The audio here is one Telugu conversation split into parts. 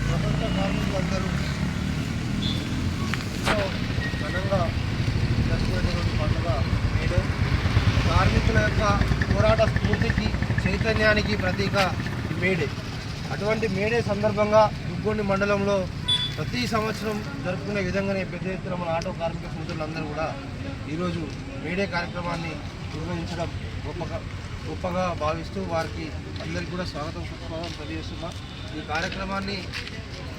ప్రపంచ కార్మికులందరూ ఎంతో ఘనంగా జరుపుకునేటువంటి పండుగ మేడే. కార్మికుల యొక్క పోరాట స్ఫూర్తికి చైతన్యానికి ప్రతీక మేడే. అటువంటి మేడే సందర్భంగా దుగ్గొండి మండలంలో ప్రతి సంవత్సరం జరుపుకునే విధంగానే పెద్ద ఎత్తున మన ఆటో కార్మిక సోదరులందరూ కూడా ఈరోజు మేడే కార్యక్రమాన్ని నిర్వహించడం గొప్పగా భావిస్తూ వారికి అందరికీ కూడా స్వాగతం తెలియజేస్తున్నా. ఈ కార్యక్రమాన్ని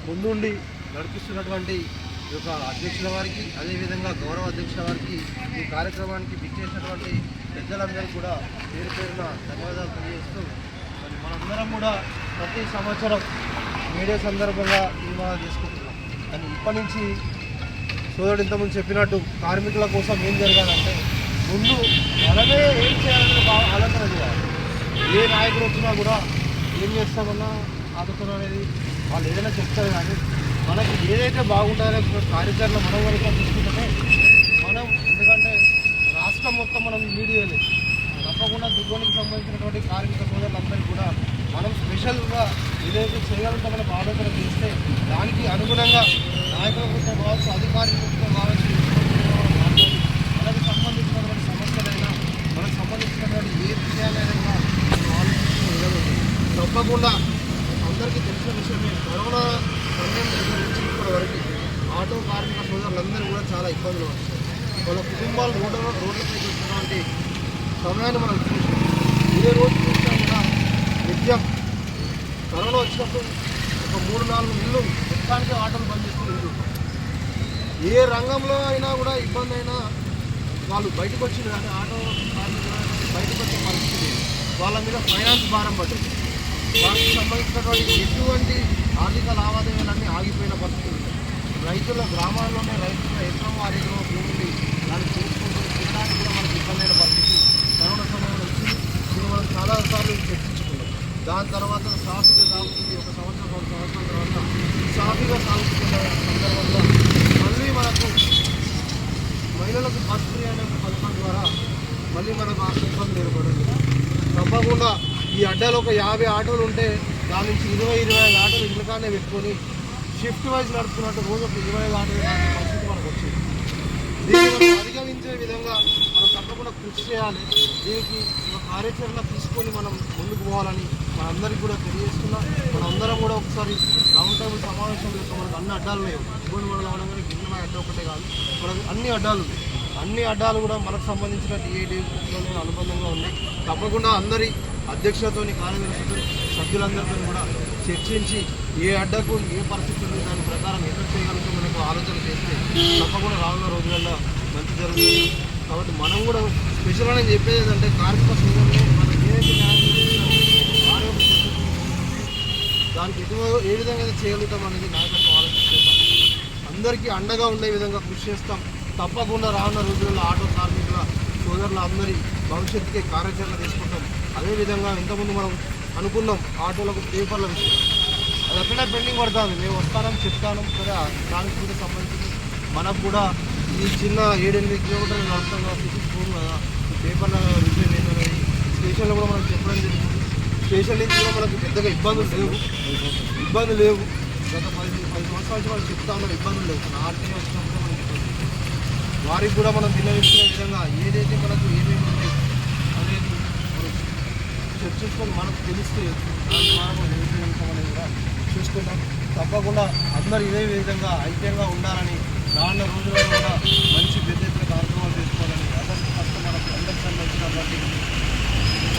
ముందుండి నడిపిస్తున్నటువంటి ఈ యొక్క అధ్యక్షుల వారికి, అదేవిధంగా గౌరవ అధ్యక్షుల వారికి, ఈ కార్యక్రమానికి విచ్చేసినటువంటి పెద్దలందరికీ కూడా పేరు పేరున ధన్యవాదాలు తెలియజేస్తూ, మరి మనందరం కూడా ప్రతి సంవత్సరం మేడే సందర్భంగా నిర్మాణం చేసుకుంటున్నాం. కానీ ఇప్పటి నుంచి సోదరుడు ఇంతకుముందు చెప్పినట్టు కార్మికుల కోసం ఏం జరగాలంటే ముందు మనమే ఏం చేయాలని ఆలోచన చేయాలి. ఏ నాయకుడు వచ్చినా కూడా ఏం చేస్తామన్నా ఆలోచన అనేది వాళ్ళు ఏదైనా చెప్తారు, కానీ మనకి ఏదైతే బాగుంటుందనే కార్యాచరణ మనం వరకు తీసుకుంటే మనం, ఎందుకంటే రాష్ట్రం మొత్తం మనం లీడ్ చేయలేదు. తప్పకుండా దుగ్గొండికి సంబంధించినటువంటి కార్మిక సోదరులందరికీ కూడా మనం స్పెషల్గా ఏదైతే చేయగలుగుతామని ఆలోచన చేస్తే దానికి అనుగుణంగా నాయకుల కోసం కావచ్చు, అధికారులతో కావచ్చు, మనకు సంబంధించినటువంటి సమస్యలైనా, మనకు సంబంధించినటువంటి ఏ విషయాలైనా కూడా ఆలోచించడం తప్పకుండా అందరికీ తెలిసిన విషయమే. కరోనా సమయం దగ్గర నుంచి ఇప్పటి వరకు ఆటో కార్మిక సోదరులందరూ కూడా చాలా ఇబ్బందులు వస్తాయి. వాళ్ళ కుటుంబాలు రోడ్లపైకి వచ్చినటువంటి సమయాన్ని మనం చూసాం. ఏ రోజు చూసినా కూడా నిత్యం కరోనా వచ్చినప్పుడు ఒక 3-4 నెలలు మొత్తానికి ఆటోలు బంద్ చేసుకుని ఉంటాం. ఏ రంగంలో అయినా కూడా ఇబ్బంది అయినా వాళ్ళు బయటకు వచ్చింది, కానీ ఆటో కార్మికులు బయటకు వచ్చే పరిస్థితి, వాళ్ళ మీద ఫైనాన్స్ భారం పడుతుంది. వాటికి సంబంధించినటువంటి ఎటువంటి ఆర్థిక లావాదేవీలన్నీ ఆగిపోయిన పరిస్థితులు ఉంటాయి. రైతుల గ్రామాల్లోనే రైతుల ఎకరమో అరెకరమో భూమిని దాన్ని చేసుకుంటూ తినడానికి కూడా మనకు ఇబ్బంది అయిన పరిస్థితి కరోనా సమయంలో వచ్చింది. ఇది మనం చాలాసార్లు చర్చించుకున్నాం. దాని తర్వాత సాఫీగా సాగుతుంది. 1 సంవత్సరం 2 సంవత్సరాల తర్వాత సాఫీగా సాగుతున్న సందర్భంలో మళ్ళీ మనకు మహిళలకు బస్ ఫ్రీ అనే పథకం ద్వారా మళ్ళీ మనకు ఆ ఇబ్బంది ఏర్పడింది. తప్పకుండా ఈ అడ్డాలో ఒక 50 ఆటోలు ఉంటే దాని నుంచి 20-25 ఆటోలు ఇంట్లోనే పెట్టుకొని షిఫ్ట్ వైజ్ నడుపుతున్నట్టు రోజు ఒక 25 ఆటోలు పరిస్థితి మనకు వచ్చింది. దీన్ని మనం అధిగమించే విధంగా మనం తప్పకుండా కృషి చేయాలి. దీనికి ఒక కార్యాచరణ తీసుకొని మనం ముందుకు పోవాలని మనందరికీ కూడా తెలియజేస్తున్నాం. మనందరం కూడా ఒకసారి రౌండ్ టేబుల్ సమావేశం యొక్క మనకు అన్ని అడ్డాలు లేవు. ఇబ్బంది మనం అవడం గిన్నె అడ్డ ఒకటే కాదు, మనకు అన్ని అడ్డాలు ఉన్నాయి. అన్ని అడ్డాలు కూడా మనకు సంబంధించిన టీఏడీలో అనుబంధంగా ఉన్నాయి. తప్పకుండా అందరి అధ్యక్షులతో, కార్యదర్శులతో, సభ్యులందరితో కూడా చర్చించి ఏ అడ్డకు ఏ పరిస్థితి ఉంది దాని ప్రకారం ఎక్కడ చేయగలుగుతూ మనకు ఆలోచన చేస్తే తప్పకుండా రానున్న రోజులలో మంచి జరుగుతుంది. కాబట్టి మనం కూడా స్పెషల్గా నేను చెప్పేది ఏంటంటే కార్మిక సోదరులు మనం ఏదైతే న్యాయం దానికి ఏ విధంగా చేయగలుగుతాం అనేది నాయకత్వం ఆలోచిస్తాం. అందరికీ అండగా ఉండే విధంగా కృషి చేస్తాం. తప్పకుండా రానున్న రోజుల్లో ఆటో కార్మికుల సోదరుల అందరి భవిష్యత్తుకి కార్యాచరణ తీసుకుంటాం. అదేవిధంగా ఇంతకుముందు మనం అనుకున్నాం ఆటోలకు పేపర్ల విషయం, అది ఎక్కడే పెండింగ్ పడుతుంది. మేము వస్తానం చెప్తాను సరే, దానికి కూడా సంబంధించి మనకు కూడా ఈ చిన్న 7-8 కిలోమీటర్లు నడుస్తాం కదా, చూసుకోము కదా, ఈ పేపర్ల విషయం ఏంటనేది స్టేషన్లో కూడా మనం చెప్పడం జరుగుతుంది. స్టేషన్ నుంచి కూడా మనకు పెద్దగా ఇబ్బందులు లేవు. గత 10 సంవత్సరాల నుంచి మనం చెప్తా ఉన్నాం, ఇబ్బందులు లేవు. ఆర్టీఓ వచ్చినప్పుడు మనం వారికి కూడా మనం వినియోగించిన విధంగా ఏదైతే మనకు ఏమేమి ఉన్నాయి అనేది మనం చర్చించుకొని మనకు తెలిస్తే దాని ద్వారా మనం అనేది కూడా చూసుకుంటాం. తప్పకుండా అందరూ ఇదే విధంగా ఐక్యంగా ఉండాలని, రానున్న రోజుల్లో కూడా మంచి పెద్ద ఎత్తున కార్యక్రమాలు చేసుకోవాలని, ఆగస్టు 1 మనకు అందరికి సంబంధించినటువంటి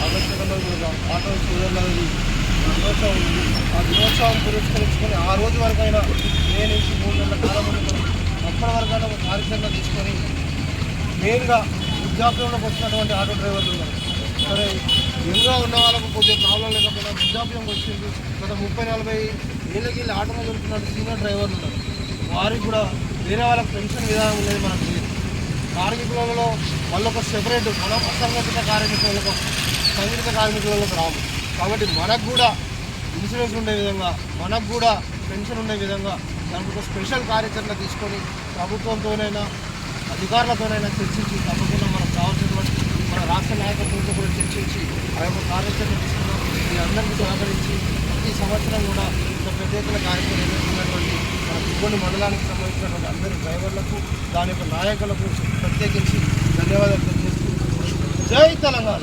ఆగస్టు 2 ఆటో సోదరులది దినోత్సవం ఉంది. ఆ దినోత్సవం పురస్కరించుకొని ఆ రోజు వరకైనా మే నుంచి 3 నెలల కాలం ఉంటుంది. అప్పటి వరకైనా ఒక కార్యక్రమం తీసుకొని మెయిన్గా వృద్ధాప్యంలోకి వచ్చినటువంటి ఆటో డ్రైవర్లు ఉన్నారు. సరే, యంగ్గా ఉన్న వాళ్ళకు కొద్దిగా ప్రాబ్లం లేకపోయినా వృద్ధాప్యం వచ్చింది. గత 30-40 ఏళ్ళకి వెళ్ళి ఆటోలో దొరుకుతున్న సీనియర్ డ్రైవర్లు ఉన్నారు. వారికి కూడా వేరే వాళ్ళకి పెన్షన్ విధానం ఉండేది మనకు లేదు. కార్మికులలో వాళ్ళొక సెపరేట్, మనం అసంఘటిత కార్మికులకు సంఘటిత కార్మికులకు రాము. కాబట్టి మనకు కూడా ఇన్సూరెన్స్ ఉండే విధంగా, మనకు కూడా పెన్షన్ ఉండే విధంగా దానికి ఒక స్పెషల్ కార్యాచరణ తీసుకొని ప్రభుత్వంతోనైనా అధికారులతోనైనా చర్చించి తప్పకుండా మనకు కావాల్సినటువంటి మన రాష్ట్ర నాయకత్వంతో కూడా చర్చించి ఆ యొక్క కార్యాచరణ తీసుకున్నాం. మీ అందరికీ సహకరించి ప్రతి సంవత్సరం కూడా ఇంత పెద్ద ఎత్తున కార్యక్రమం నిర్వహిస్తున్నటువంటి మన కుప్పొండి మండలానికి సంబంధించినటువంటి అందరి డ్రైవర్లకు దాని యొక్క నాయకులకు ప్రత్యేకించి ధన్యవాదాలు తెలియజేస్తూ జై తెలంగాణ.